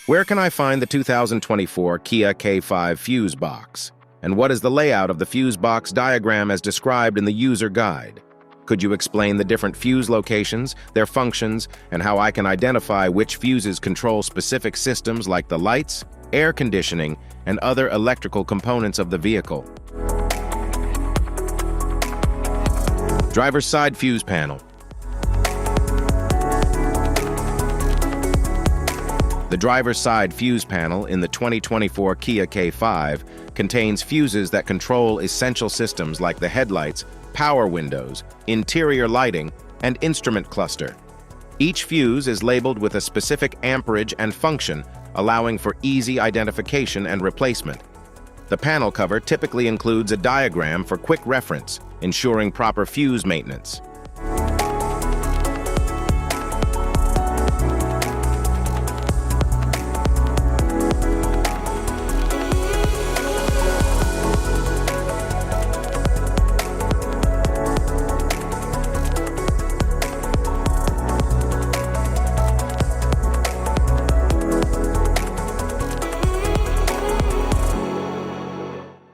Where can I find the 2024 Kia K5 fuse box? And what is the layout of the fuse box diagram as described in the user guide? Could you explain the different fuse locations, their functions, and how I can identify which fuses control specific systems like the lights, air conditioning, and other electrical components of the vehicle? Driver's side fuse panel. The driver's side fuse panel in the 2024 Kia K5 contains fuses that control essential systems like the headlights, power windows, interior lighting, and instrument cluster. Each fuse is labeled with a specific amperage and function, allowing for easy identification and replacement. The panel cover typically includes a diagram for quick reference, ensuring proper fuse maintenance.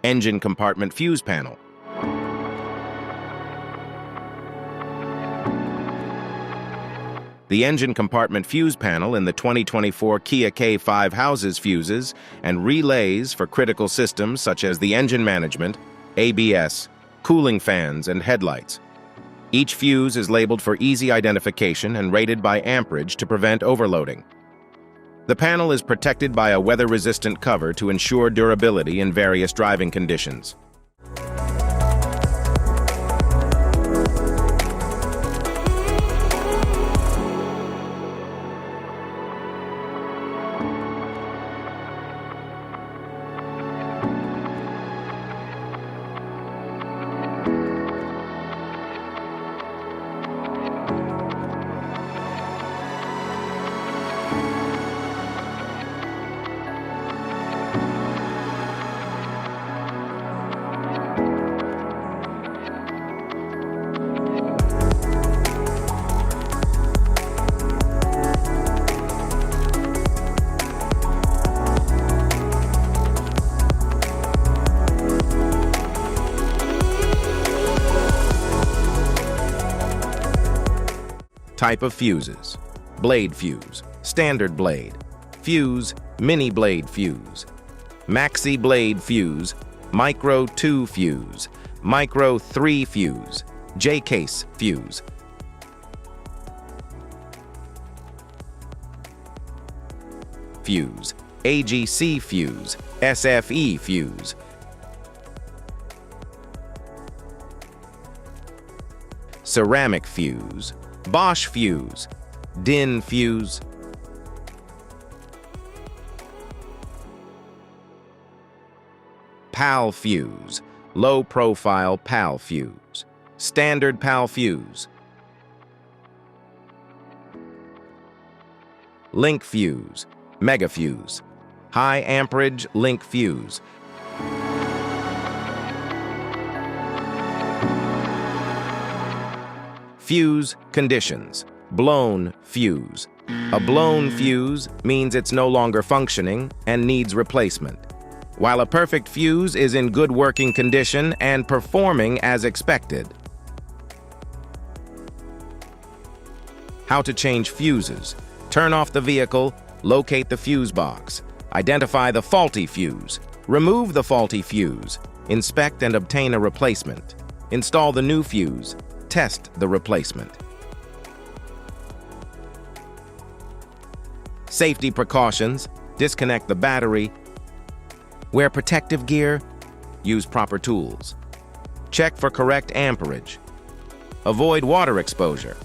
Engine compartment fuse panel. The engine compartment fuse panel in the 2024 Kia K5 houses fuses and relays for critical systems such as the engine management, ABS, cooling fans, and headlights. Each fuse is labeled for easy identification and rated by amperage to prevent overloading. The panel is protected by a weather-resistant cover to ensure durability in various driving conditions. Type of fuses: blade fuse, standard blade, fuse, mini blade fuse, maxi blade fuse, micro 2 fuse, micro 3 fuse, J-case fuse. Fuse, AGC fuse, SFE fuse. Ceramic fuse, Bosch fuse, DIN fuse. PAL fuse, low profile PAL fuse, standard PAL fuse. Link fuse, mega fuse, high amperage link fuse. Fuse conditions: blown fuse. A blown fuse means it's no longer functioning and needs replacement, while a perfect fuse is in good working condition and performing as expected. How to change fuses: turn off the vehicle, locate the fuse box, identify the faulty fuse, remove the faulty fuse, inspect and obtain a replacement, install the new fuse, test the replacement. Safety precautions: disconnect the battery, wear protective gear, use proper tools, check for correct amperage, avoid water exposure.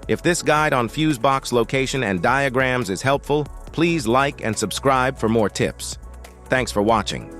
If this guide on fuse box location and diagrams is helpful, please like and subscribe for more tips. Thanks for watching.